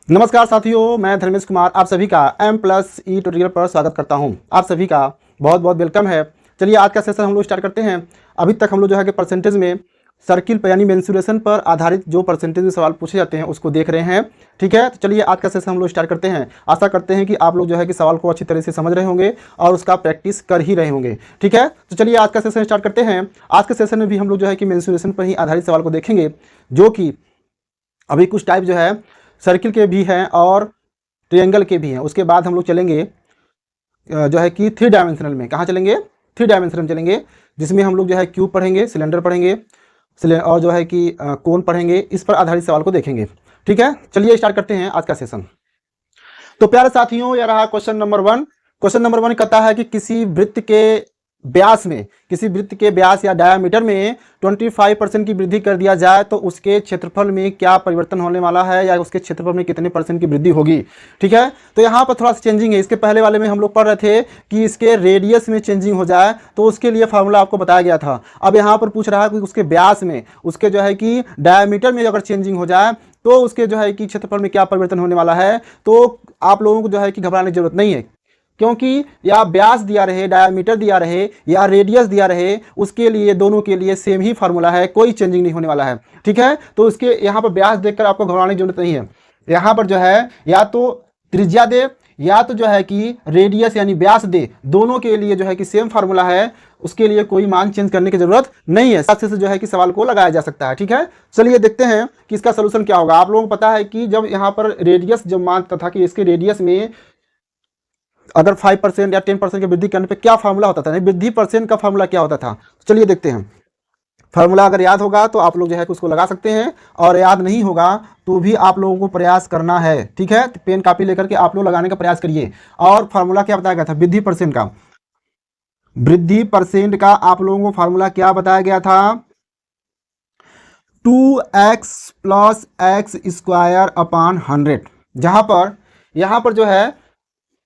नमस्कार साथियों, मैं धर्मेश कुमार आप सभी का M+E ट्यूटोरियल पर स्वागत करता हूं। आप सभी का बहुत बहुत वेलकम है। चलिए आज का सेशन हम लोग स्टार्ट करते हैं। अभी तक हम लोग जो है कि परसेंटेज में सर्किल पर यानी मेंसुरेशन पर आधारित जो परसेंटेज में सवाल पूछे जाते हैं उसको देख रहे हैं। ठीक है, तो चलिए आज का सेशन हम लोग स्टार्ट करते हैं। आशा करते हैं कि आप लोग जो है कि सवाल को अच्छी तरह से समझ रहे होंगे और उसका प्रैक्टिस कर ही रहे होंगे। ठीक है, तो चलिए आज का सेशन स्टार्ट करते हैं। आज के सेशन में भी हम लोग जो है कि मेंसुरेशन पर ही आधारित सवाल को देखेंगे, जो कि अभी कुछ टाइप जो है सर्किल के भी हैं और ट्रायंगल के भी हैं। उसके बाद हम लोग चलेंगे जो है कि 3 डायमेंशनल में। कहाँ चलेंगे? 3 डायमेंशनल में चलेंगे, जिसमें हम लोग जो है क्यूब पढ़ेंगे, सिलेंडर पढ़ेंगे और जो है कि कोन पढ़ेंगे। इस पर आधारित सवाल को देखेंगे। ठीक है, चलिए स्टार्ट करते हैं आज का सेशन। तो प्यारे साथियों, यह रहा क्वेश्चन नंबर 1। क्वेश्चन नंबर 1 कहता है कि किसी वृत्त के व्यास या डायामीटर में 25% की वृद्धि कर दिया जाए तो उसके क्षेत्रफल में क्या परिवर्तन होने वाला है, या उसके क्षेत्रफल में कितने % की वृद्धि होगी। ठीक है, तो यहाँ पर थोड़ा सा चेंजिंग है। इसके पहले वाले में हम लोग पढ़ रहे थे कि इसके रेडियस में चेंजिंग हो जाए तो उसके लिए फार्मूला आपको बताया गया था। अब यहाँ पर पूछ रहा है कि उसके व्यास में, उसके जो है कि डायामीटर में अगर चेंजिंग हो जाए तो उसके जो है कि क्षेत्रफल में क्या परिवर्तन होने वाला है। तो आप लोगों को जो है कि घबराने की जरूरत नहीं है, क्योंकि या व्यास दिया रहे, डायामीटर दिया रहे या रेडियस दिया रहे, उसके लिए दोनों के लिए सेम ही फार्मूला है, कोई चेंजिंग नहीं होने वाला है। ठीक है, तो उसके यहाँ पर व्यास देखकर आपको घबराने की जरूरत नहीं है। यहाँ पर जो है या तो त्रिज्या दे या तो जो है कि रेडियस यानी व्यास दे, दोनों के लिए जो है कि सेम फार्मूला है, उसके लिए कोई मान चेंज करने की जरूरत नहीं है। साथ से जो है कि सवाल को लगाया जा सकता है। ठीक है, चलिए देखते हैं कि इसका सोल्यूशन क्या होगा। आप लोगों को पता है कि जब यहाँ पर रेडियस जब मानता था कि इसके रेडियस में अगर 5% या 10% की वृद्धि करने पे क्या फार्मूला होता था, नहीं वृद्धि परसेंट का फार्मूला क्या होता था। चलिए देखते हैं। फार्मूला अगर याद होगा तो आप लोग जो है कि उसको लगा सकते हैं, और याद नहीं होगा तो भी आप लोगों को प्रयास करना है। ठीक है, तो पेन कापी लेकर के आप लोग लगाने का प्रयास करिए। और फार्मूला क्या बताया गया था? वृद्धि परसेंट का। वृद्धि परसेंट का आप लोगों को फार्मूला क्या बताया गया था? 2x + x² अपान 100। जहां पर यहां पर जो है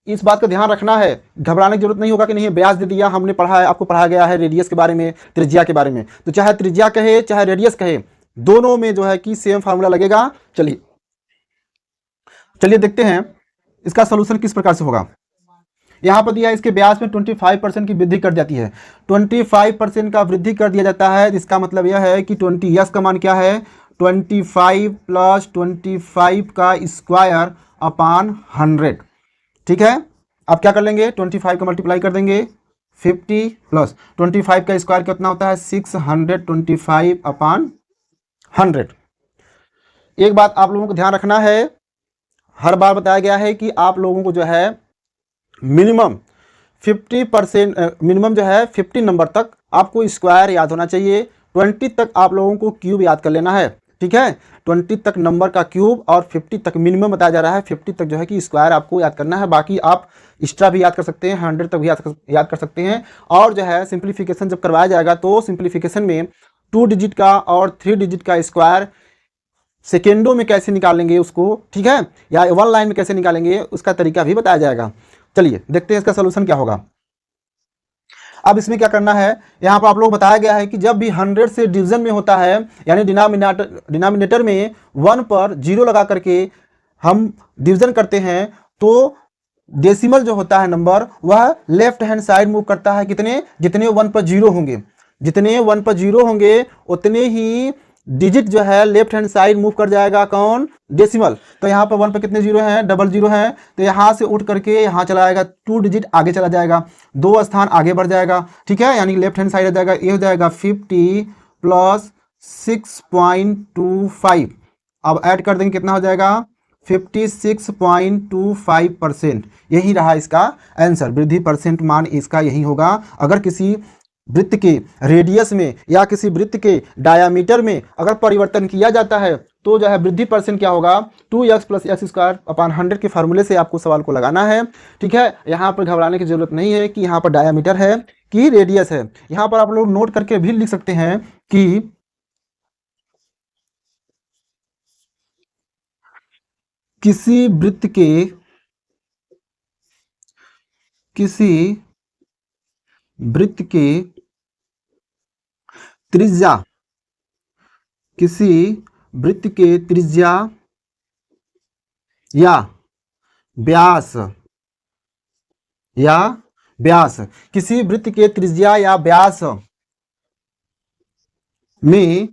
इस बात का ध्यान रखना है, घबराने की जरूरत नहीं होगा कि नहीं ब्याज दे दिया, हमने पढ़ा है, आपको पढ़ाया गया है रेडियस के बारे में, त्रिज्या के बारे में। तो चाहे त्रिज्या कहे चाहे रेडियस कहे, दोनों में जो है कि सेम फार्मूला लगेगा। चलिए चलिए देखते हैं इसका सोल्यूशन किस प्रकार से होगा। यहां पर दिया है इसके ब्याज में 25% की वृद्धि कर जाती है। 25% का वृद्धि कर दिया जाता है, इसका मतलब यह है कि 20 का मान क्या है? 25 + 25 का स्क्वायर अपान 100। ठीक है, अब क्या कर लेंगे? 25 का मल्टीप्लाई कर देंगे 50 प्लस 25 का स्क्वायर कितना होता है? 625 अपान 100। एक बात आप लोगों को ध्यान रखना है, हर बार बताया गया है कि आप लोगों को जो है मिनिमम 50%, मिनिमम जो है 50 नंबर तक आपको स्क्वायर याद होना चाहिए। 20 तक आप लोगों को क्यूब याद कर लेना है। ठीक है, 20 तक नंबर का क्यूब और 50 तक मिनिमम बताया जा रहा है। 50 तक जो है कि स्क्वायर आपको याद करना है, बाकी आप एक्स्ट्रा भी याद कर सकते हैं, 100 तक भी याद कर सकते हैं। और जो है सिंप्लीफिकेशन जब करवाया जाएगा तो सिंप्लीफिकेशन में 2 डिजिट का और 3 डिजिट का स्क्वायर सेकेंडों में कैसे निकालेंगे उसको, ठीक है, या 1 लाइन में कैसे निकालेंगे उसका तरीका भी बताया जाएगा। चलिए देखते हैं इसका सोल्यूशन क्या होगा। अब इसमें क्या करना है, यहाँ पर आप लोग बताया गया है कि जब भी 100 से डिवीजन में होता है, यानी डिनोमिनेटर में 1 पर 0 लगा करके हम डिवीजन करते हैं, तो डेसिमल जो होता है नंबर वह लेफ्ट हैंड साइड मूव करता है। कितने? जितने 1 पर 0 होंगे, जितने 1 पर 0 होंगे उतने ही डिजिट जो है लेफ्ट हैंड साइड मूव कर जाएगा। कौन? डेसिमल। तो यहाँ पर 1 पर कितने 0 हैं? डबल 0 हैं, तो यहाँ से उठ करके यहाँ चला जाएगा, 2 डिजिट आगे चला जाएगा, 2 स्थान आगे बढ़ जाएगा। ठीक है, यानी लेफ्ट हैंड साइड हो जाएगा, ये हो जाएगा 50 + 6.25। अब ऐड कर देंगे, कितना हो जाएगा? 56.25%। यही रहा इसका आंसर। वृद्धि परसेंट मान इसका यही होगा। अगर किसी वृत्त के रेडियस में या किसी वृत्त के डायामीटर में अगर परिवर्तन किया जाता है तो जो है वृद्धि परसेंट क्या होगा? 2x + x² अपान 100 के फार्मूले से आपको सवाल को लगाना है। ठीक है, यहाँ पर घबराने की जरूरत नहीं है कि यहाँ पर डायामीटर है कि रेडियस है। यहाँ पर आप लोग नोट करके भी लिख सकते हैं कि किसी वृत्त के त्रिज्या, किसी वृत्त के त्रिज्या या व्यास या व्यास, किसी वृत्त के त्रिज्या या व्यास में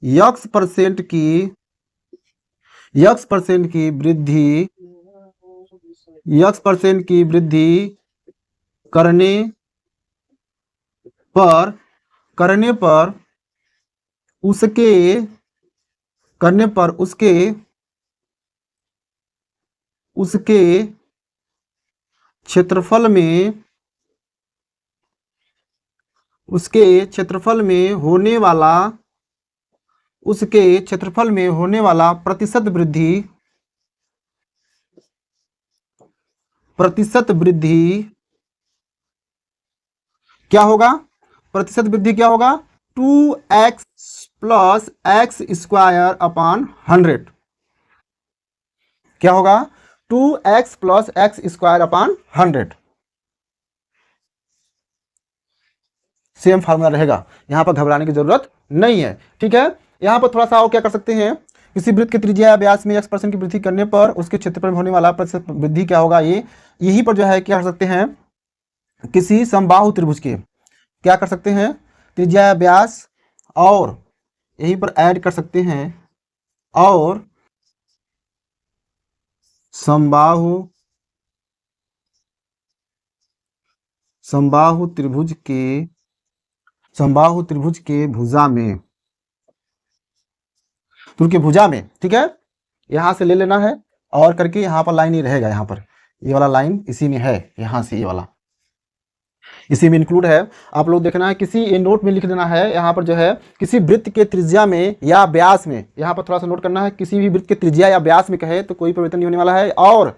यक्स परसेंट की वृद्धि करने पर उसके उसके क्षेत्रफल में होने वाला प्रतिशत वृद्धि क्या होगा? प्रतिशत वृद्धि क्या होगा? 2x plus x square upon 100। क्या होगा? 2x plus x square upon 100। Same formula रहेगा, यहां पर घबराने की जरूरत नहीं है। ठीक है, यहां पर थोड़ा सा और क्या कर सकते हैं, किसी वृत्त के त्रिज्या या व्यास में x% की वृद्धि करने पर उसके क्षेत्रफल में होने वाला प्रतिशत वृद्धि क्या होगा? यही पर जो है क्या कर सकते हैं, किसी समबाहु त्रिभुज के क्या कर सकते हैं, त्रिज्या या व्यास, और यहीं पर ऐड कर सकते हैं, और समबाहु त्रिभुज के भुजा में, ठीक है, यहां से ले लेना है और करके यहां पर लाइन ही रहेगा, यहां पर ये वाला लाइन इसी में है, यहां से ये वाला इसी में इंक्लूड है। आप लोग देखना है, किसी ये नोट में लिख देना है, यहाँ पर जो है किसी वृत्त के त्रिज्या में या व्यास में, यहाँ पर थोड़ा सा नोट करना है, किसी भी वृत्त के त्रिज्या या व्यास में कहे तो कोई परिवर्तन नहीं होने वाला है, और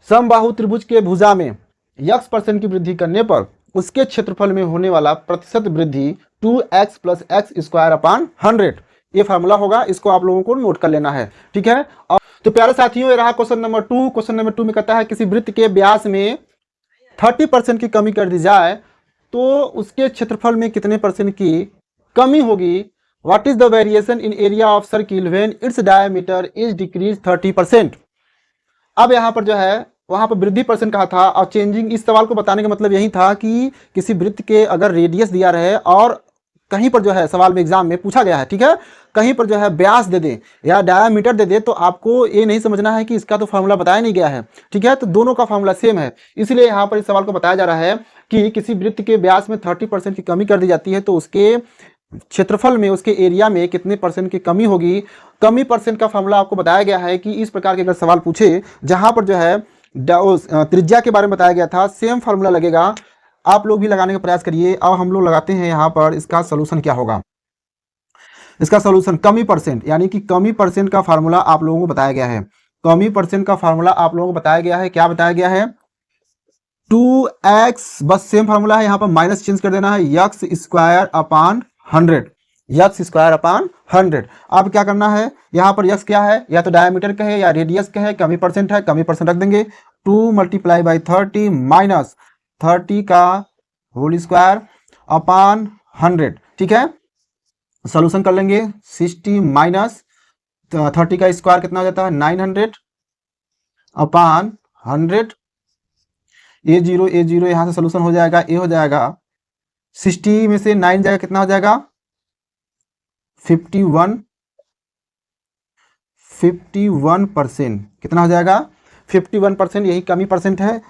समबाहु त्रिभुज के भुजा में x% की वृद्धि करने पर उसके क्षेत्रफल में होने वाला प्रतिशत वृद्धि 2x plus x square upon 100, ये फार्मूला होगा, इसको आप लोगों को नोट कर लेना है। ठीक है, और तो प्यारे साथियों, ये रहा क्वेश्चन नंबर 2। क्वेश्चन नंबर 2 में कहता है किसी वृत्त के व्यास में 30% की कमी कर दी जाए तो उसके क्षेत्रफल में कितने परसेंट की कमी होगी? What is the variation in area of circle when its diameter is decrease 30%? अब यहाँ पर जो है वहां पर वृद्धि परसेंट कहा था, और चेंजिंग, इस सवाल को बताने का मतलब यही था कि किसी वृत्त के अगर रेडियस दिया रहे और कहीं पर जो है सवाल में एग्जाम में पूछा गया है, ठीक है, कहीं पर जो है व्यास दे दे या डायामीटर दे दे, तो आपको ये नहीं समझना है कि इसका तो फार्मूला बताया नहीं गया है। ठीक है, तो दोनों का फार्मूला सेम है, इसलिए यहाँ पर इस सवाल को बताया जा रहा है कि किसी वृत्त के व्यास में 30% की कमी कर दी जाती है तो उसके क्षेत्रफल में, उसके एरिया में कितने परसेंट की कमी होगी। कमी परसेंट का फार्मूला आपको बताया गया है कि इस प्रकार के अगर सवाल पूछे जहां पर जो है त्रिज्या के बारे में बताया गया था, सेम फार्मूला लगेगा, आप लोग भी लगाने का प्रयास करिए। अब हम लोग लगाते हैं यहाँ पर, इसका सोल्यूशन क्या होगा। इसका सोल्यूशन कमी परसेंट, यानी कि कमी परसेंट का फार्मूला आप लोगों को बताया गया है। कमी परसेंट का फार्मूला आप लोगों को बताया गया है, क्या बताया गया है? 2x, बस सेम फार्मूला है, यहाँ पर माइनस चेंज कर देना है, x square upon 100, x square upon 100। अब क्या करना है, यहाँ पर x क्या है, या तो डायमीटर कहे या रेडियस कहे, कमी परसेंट है, कमी परसेंट रख देंगे। 2 मल्टीप्लाई बाई 30 माइनस 30 का होल स्क्वायर अपॉन 100। ठीक है, सोल्यूशन कर लेंगे। 60 माइनस 30 का स्क्वायर कितना हो जाता है? 900 अपॉन 100। ए जीरो यहाँ से सोल्यूशन हो जाएगा, ए हो जाएगा 60 में से 9 जाएगा, कितना हो जाएगा? 51%। कितना हो जाएगा? 51%, यही कमी परसेंट है।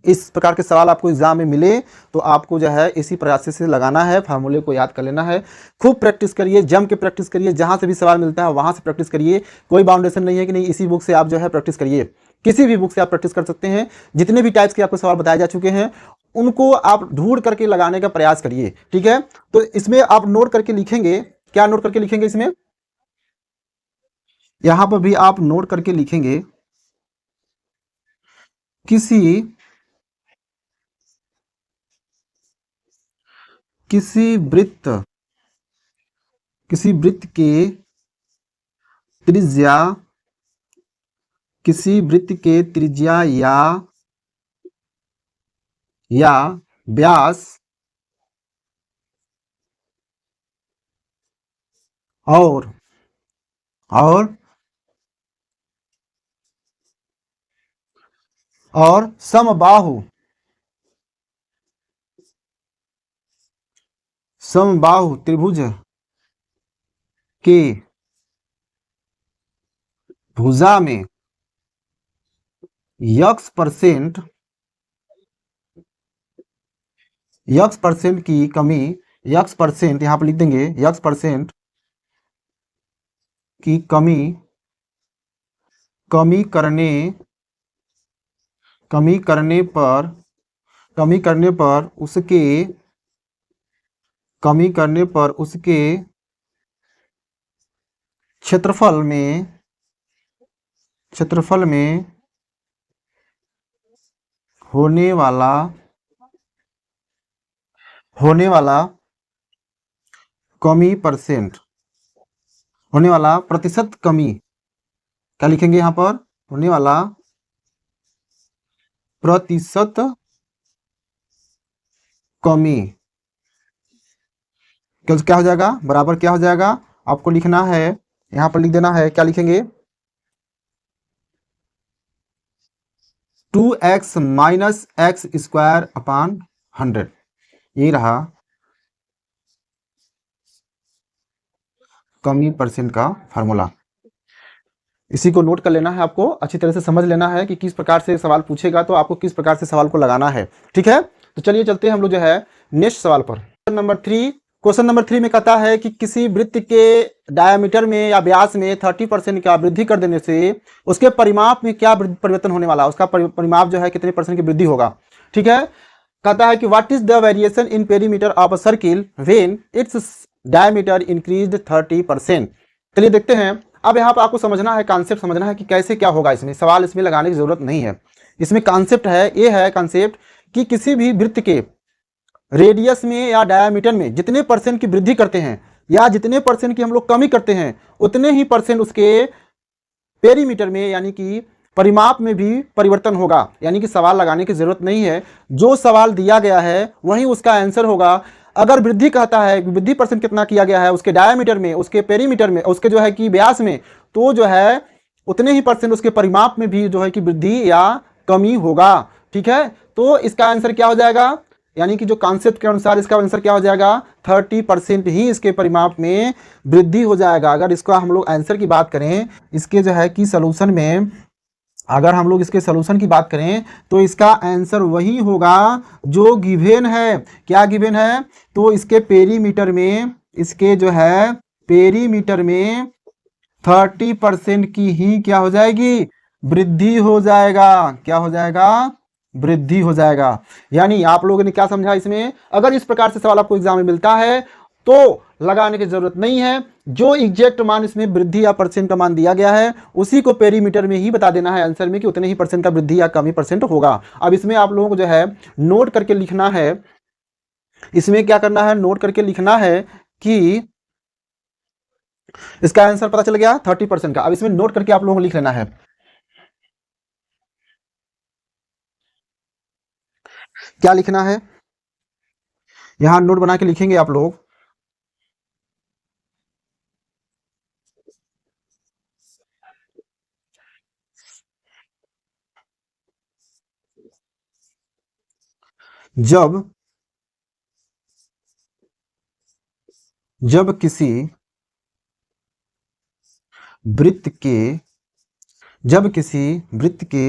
इस प्रकार के सवाल आपको एग्जाम में मिले तो आपको जो है इसी प्रयास से लगाना है, फार्मूले को याद कर लेना है। खूब प्रैक्टिस करिए, जम के प्रैक्टिस करिए, जहां से भी सवाल मिलता है वहां से प्रैक्टिस करिए। कोई बाउंडेशन नहीं है कि नहीं इसी बुक से आप जो है प्रैक्टिस करिए, किसी भी बुक से आप प्रैक्टिस कर सकते हैं। जितने भी टाइप्स के आपको सवाल बताए जा चुके हैं उनको आप ढूंढ करके लगाने का प्रयास करिए। ठीक है, तो इसमें आप नोट करके लिखेंगे, क्या नोट करके लिखेंगे इसमें? यहां पर भी आप नोट करके लिखेंगे, किसी किसी वृत्त के त्रिज्या या व्यास और और समबाहु, समबाहु त्रिभुज के भुजा में यक्स परसेंट की कमी, यक्स परसेंट यहाँ पर लिख देंगे, यक्स परसेंट की कमी कमी करने कमी करने पर कमी करने पर उसके कमी करने पर उसके क्षेत्रफल में होने वाला कमी परसेंट, होने वाला प्रतिशत कमी, क्या लिखेंगे यहाँ पर, होने वाला प्रतिशत कमी, क्या हो जाएगा, बराबर क्या हो जाएगा, आपको लिखना है, यहाँ पर लिख देना है, क्या लिखेंगे, 2x minus x square upon 100, यही रहा कमी परसेंट का फार्मूला। इसी को नोट कर लेना है, आपको अच्छी तरह से समझ लेना है कि किस प्रकार से सवाल पूछेगा, तो आपको किस प्रकार से सवाल को लगाना है, ठीक है। तो चलिए चलते हैं हम लोग जो है नेक्स्ट सवाल पर। क्वेश्चन नंबर 3 में कहता है कि किसी वृत्त के डायमीटर में या व्यास में 30% का वृद्धि कर देने से उसके परिमाप में क्या परिवर्तन होने वाला है, उसका परिमाप जो है कितने परसेंट की वृद्धि होगा, ठीक है। कहता है कि what is the variation in perimeter of a circle when its diameter increased 30%। चलिए देखते हैं। अब यहाँ पर आपको समझना है, कॉन्सेप्ट समझना है कि कैसे क्या होगा, इसमें सवाल इसमें लगाने की जरूरत नहीं है। इसमें कॉन्सेप्ट है, ये है कॉन्सेप्ट कि किसी भी वृत्त के रेडियस में या डायमीटर में जितने परसेंट की वृद्धि करते हैं या जितने परसेंट की हम लोग कमी करते हैं, उतने ही परसेंट उसके पेरीमीटर में यानी कि परिमाप में भी परिवर्तन होगा। यानी कि सवाल लगाने की जरूरत नहीं है, जो सवाल दिया गया है वही उसका आंसर होगा। अगर वृद्धि कहता है, वृद्धि परसेंट कितना किया गया है उसके डायमीटर में, उसके पेरीमीटर में, उसके जो है कि व्यास में, तो जो है उतने ही परसेंट उसके परिमाप में भी जो है कि वृद्धि या कमी होगा, ठीक है। तो इसका आंसर क्या हो जाएगा, यानी कि जो कॉन्सेप्ट के अनुसार इसका आंसर क्या हो जाएगा, 30% ही इसके परिमाप में वृद्धि हो जाएगा। अगर इसका हम लोग आंसर की बात करें, इसके जो है कि सोल्यूशन में अगर हम लोग इसके सोल्यूशन की बात करें, तो इसका आंसर वही होगा जो गिवन है। क्या गिवन है, तो इसके पेरीमीटर में, इसके जो है पेरीमीटर में 30% की ही क्या हो जाएगी, वृद्धि हो जाएगा। क्या हो जाएगा, वृद्धि हो जाएगा। यानी आप लोगों ने क्या समझा इसमें, अगर इस प्रकार से सवाल आपको एग्जाम में मिलता है तो लगाने की जरूरत नहीं है, जो एग्जैक्ट मान इसमें वृद्धि या परसेंट का मान दिया गया है उसी को पेरीमीटर में ही बता देना है आंसर में कि उतने ही परसेंट का वृद्धि या कमी परसेंट होगा। अब इसमें आप लोगों को जो है नोट करके लिखना है, इसमें क्या करना है, नोट करके लिखना है कि इसका आंसर पता चल गया 30% का। अब इसमें नोट करके आप लोगों को लिख लेना है, क्या लिखना है, यहां नोट बना के लिखेंगे आप लोग। जब जब किसी वृत्त के जब किसी वृत्त के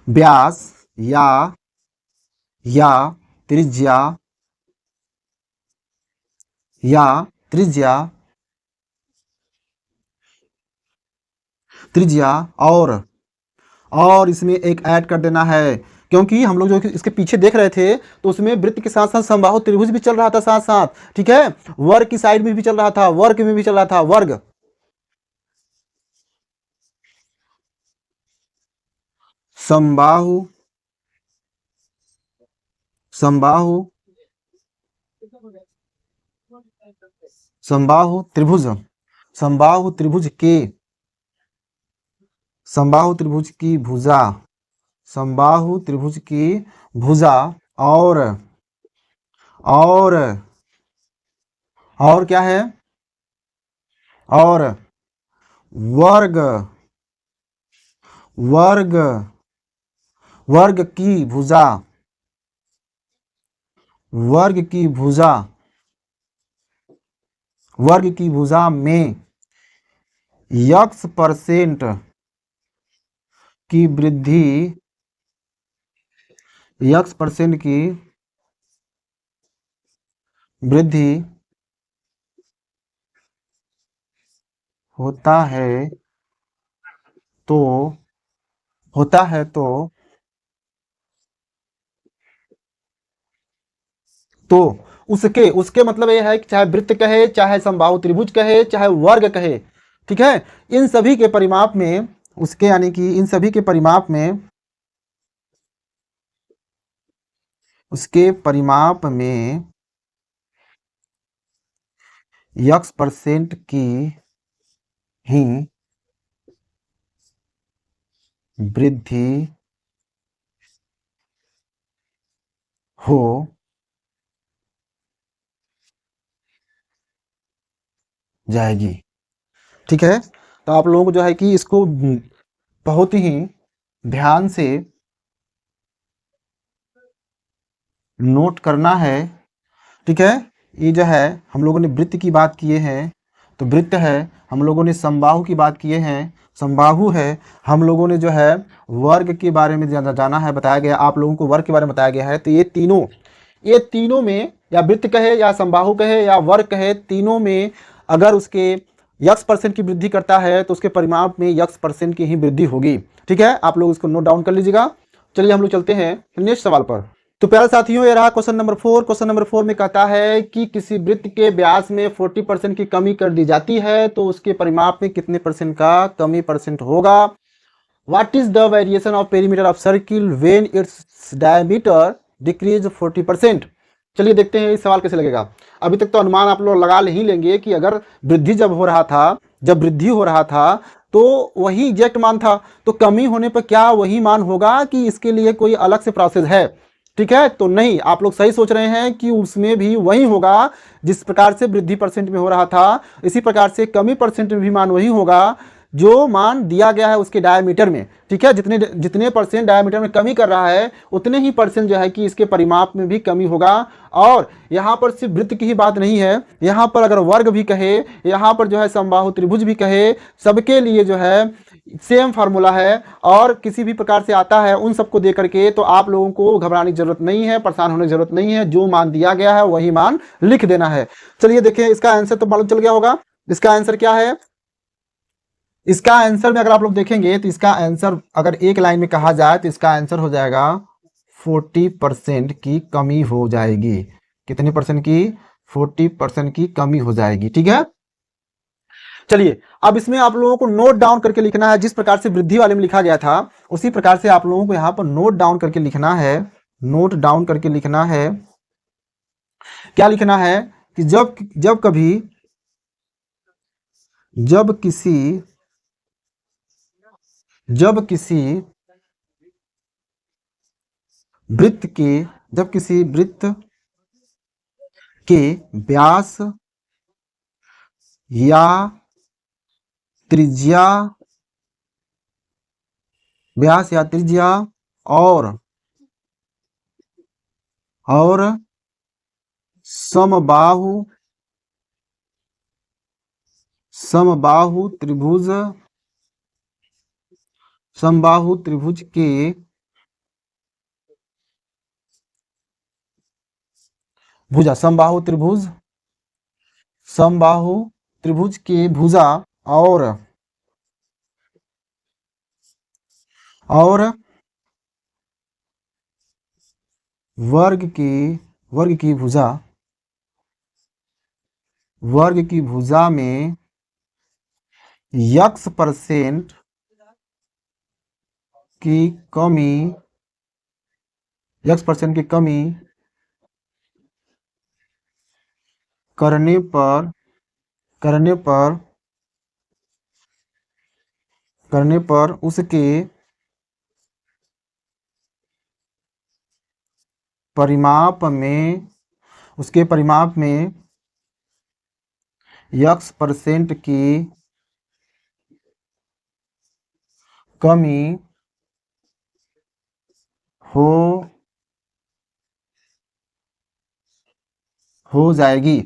व्यास या त्रिज्या या त्रिज्या त्रिज्या और इसमें एक ऐड कर देना है, क्योंकि हम लोग जो इसके पीछे देख रहे थे तो उसमें वृत्त के साथ साथ समबाहु त्रिभुज भी चल रहा था साथ साथ, ठीक है। वर्ग की साइड में भी चल रहा था, वर्ग में भी चल रहा था, वर्ग समबाहु समबाहु समबाहु त्रिभुज समबाहु त्रिभुज के समबाहु त्रिभुज की भुजा समबाहु त्रिभुज की भुजा और और क्या है, और वर्ग वर्ग वर्ग की भुजा वर्ग की भुजा वर्ग की भुजा में x% की वृद्धि x% की वृद्धि होता है तो होता है तो उसके उसके मतलब ये है कि चाहे वृत्त कहे, चाहे समबाहु त्रिभुज कहे, चाहे वर्ग कहे, ठीक है, इन सभी के परिमाप में उसके यानी कि इन सभी के परिमाप में उसके परिमाप में x% की ही वृद्धि हो जाएगी। ठीक है, तो आप लोगों को जो है कि इसको बहुत ही ध्यान से नोट करना है। ठीक है, ये जो है हम लोगों ने वृत्त की बात किए हैं, तो वृत्त है, हम लोगों ने समबाहु की बात किए हैं, समबाहु है, हम लोगों ने जो है वर्ग के बारे में जाना है, बताया गया आप लोगों को वर्ग के बारे में बताया गया है। तो ये तीनों में, या वृत्त कहे या समबाहु कहे या वर्ग कहे, तीनों में अगर उसके x% की वृद्धि करता है तो उसके परिमाप में x% की ही वृद्धि होगी। ठीक है, आप लोग इसको नोट डाउन कर लीजिएगा। चलिए हम लोग चलते हैं नेक्स्ट सवाल पर। तो प्यारे साथियों, ये रहा क्वेश्चन नंबर 4। क्वेश्चन नंबर 4 में कहता है कि किसी वृत्त के व्यास में 40% की कमी कर दी जाती है तो उसके परिमाप में कितने परसेंट का कमी परसेंट होगा। What is the variation of perimeter of circle when its diameter decrease 40%। चलिए देखते हैं इस सवाल कैसे लगेगा। अभी तक तो अनुमान आप लोग लगा ही लेंगे कि अगर वृद्धि जब वृद्धि हो रहा था तो वही एग्जैक्ट मान था, तो कमी होने पर क्या वही मान होगा कि इसके लिए कोई अलग से प्रोसेस है। ठीक है, तो नहीं, आप लोग सही सोच रहे हैं कि उसमें भी वही होगा जिस प्रकार से वृद्धि परसेंट में हो रहा था, इसी प्रकार से कमी परसेंट में भी मान वही होगा जो मान दिया गया है उसके डायमीटर में। ठीक है, जितने जितने परसेंट डायमीटर में कमी कर रहा है उतने ही परसेंट जो है कि इसके परिमाप में भी कमी होगा। और यहाँ पर सिर्फ वृत्त की ही बात नहीं है, यहाँ पर अगर वर्ग भी कहे, यहाँ पर जो है समबाहु त्रिभुज भी कहे, सबके लिए जो है सेम फार्मूला है और किसी भी प्रकार से आता है उन सबको दे करके, तो आप लोगों को घबराने की जरूरत नहीं है, परेशान होने की जरूरत नहीं है, जो मान दिया गया है वही मान लिख देना है। चलिए देखें, इसका आंसर तो मालूम चल गया होगा। इसका आंसर क्या है? इसका आंसर में अगर आप लोग देखेंगे तो इसका आंसर अगर एक लाइन में कहा जाए तो इसका आंसर हो जाएगा 40% की कमी हो जाएगी। कितने परसेंट की? 40% की कमी हो जाएगी। ठीक है, चलिए अब इसमें आप लोगों को नोट डाउन करके लिखना है, जिस प्रकार से वृद्धि वाले में लिखा गया था उसी प्रकार से आप लोगों को यहां पर नोट डाउन करके लिखना है। नोट डाउन करके लिखना है, क्या लिखना है कि जब जब कभी जब किसी जब किसी वृत्त के जब किसी वृत्त के व्यास या त्रिज्या और और समबाहु समबाहु त्रिभुज समबाहु त्रिभुज के भुजा समबाहु त्रिभुज के भुजा और और वर्ग की भुजा में x% की कमी करने पर करने पर करने पर उसके परिमाप में x% की कमी हो जाएगी,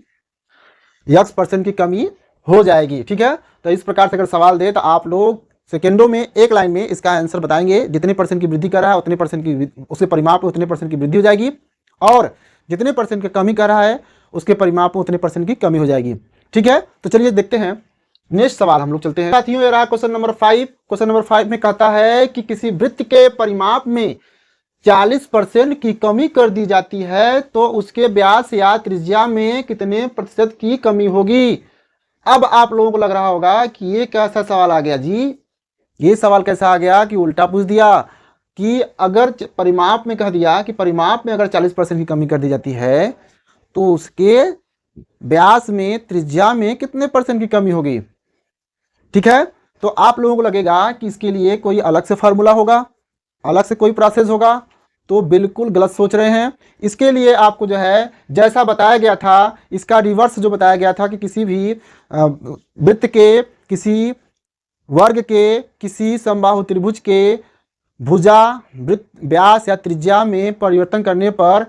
x% की कमी हो जाएगी। ठीक है, तो इस प्रकार से अगर सवाल दे तो आप लोग सेकेंडों में एक लाइन में इसका आंसर बताएंगे। जितने % की वृद्धि कर रहा है उतने % की, उसके परिमाप में उतने % की वृद्धि हो जाएगी, और जितने % की कमी कर रहा है उसके परिमाप में उतने % की कमी हो जाएगी। ठीक है, तो चलिए देखते हैं नेक्स्ट सवाल हम लोग चलते हैं साथियों। ये रहा क्वेश्चन नंबर 5। क्वेश्चन नंबर 5 में कहता है कि किसी वृत्त के परिमाप में 40% की कमी कर दी जाती है तो उसके व्यास या त्रिज्या में कितने % की कमी होगी। अब आप लोगों को लग रहा होगा कि ये कैसा सवाल आ गया जी, ये सवाल कैसा आ गया कि उल्टा पूछ दिया कि अगर परिमाप में कह दिया कि परिमाप में अगर 40% की कमी कर दी जाती है तो उसके व्यास में त्रिज्या में कितने % की कमी होगी। ठीक है, तो आप लोगों को लगेगा कि इसके लिए कोई अलग से फार्मूला होगा, अलग से कोई प्रोसेस होगा, तो बिल्कुल गलत सोच रहे हैं। इसके लिए आपको जो है जैसा बताया गया था इसका रिवर्स जो बताया गया था कि किसी भी वृत्त के, किसी वर्ग के, किसी समबाहु त्रिभुज के भुजा, वृत्त, व्यास या त्रिज्या में परिवर्तन करने पर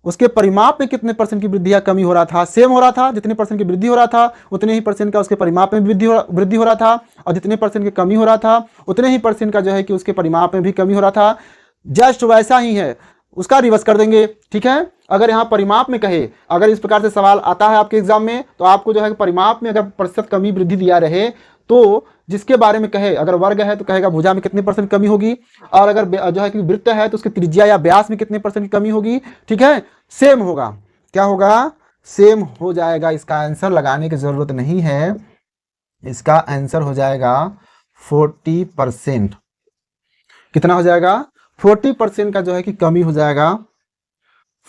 उसके परिमाप में कितने % की वृद्धि या कमी हो रहा था, सेम हो रहा था। जितने % की वृद्धि हो रहा था उतने ही % का उसके परिमाप में वृद्धि हो रहा था, और जितने % की कमी हो रहा था उतने ही % का जो है कि उसके परिमाप में भी कमी हो रहा था। जस्ट वैसा ही है, उसका रिवर्स कर देंगे। ठीक है, अगर यहाँ परिमाप में कहे, अगर इस प्रकार से सवाल आता है आपके एग्जाम में तो आपको जो है परिमाप में अगर % कमी वृद्धि दिया रहे तो जिसके बारे में कहे, अगर वर्ग है तो कहेगा भुजा में कितने % कमी होगी, और अगर जो है कि वृत्त है तो उसकी त्रिज्या या व्यास में कितने % की कमी होगी। ठीक है, सेम होगा। क्या होगा? सेम हो जाएगा। इसका आंसर लगाने की जरूरत नहीं है, इसका आंसर हो जाएगा 40%। कितना हो जाएगा? 40% का जो है कि कमी हो जाएगा।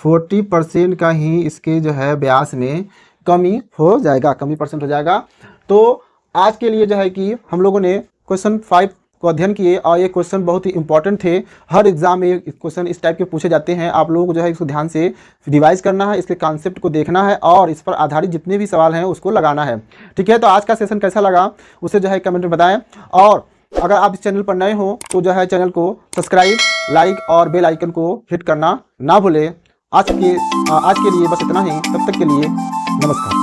40% का ही इसके जो है व्यास में कमी हो जाएगा, कमी % हो जाएगा। तो आज के लिए जो है कि हम लोगों ने क्वेश्चन 5 को अध्ययन किए, और ये क्वेश्चन बहुत ही इंपॉर्टेंट थे। हर एग्जाम में क्वेश्चन इस टाइप के पूछे जाते हैं। आप लोगों को जो है इसको ध्यान से रिवाइज करना है, इसके कॉन्सेप्ट को देखना है, और इस पर आधारित जितने भी सवाल हैं उसको लगाना है। ठीक है, तो आज का सेशन कैसा लगा उसे जो है कमेंट में बताएं, और अगर आप इस चैनल पर नए हो तो जो है चैनल को सब्सक्राइब, लाइक और बेल आइकन को हिट करना ना भूलें। आज के लिए बस इतना ही। तब तक के लिए नमस्कार।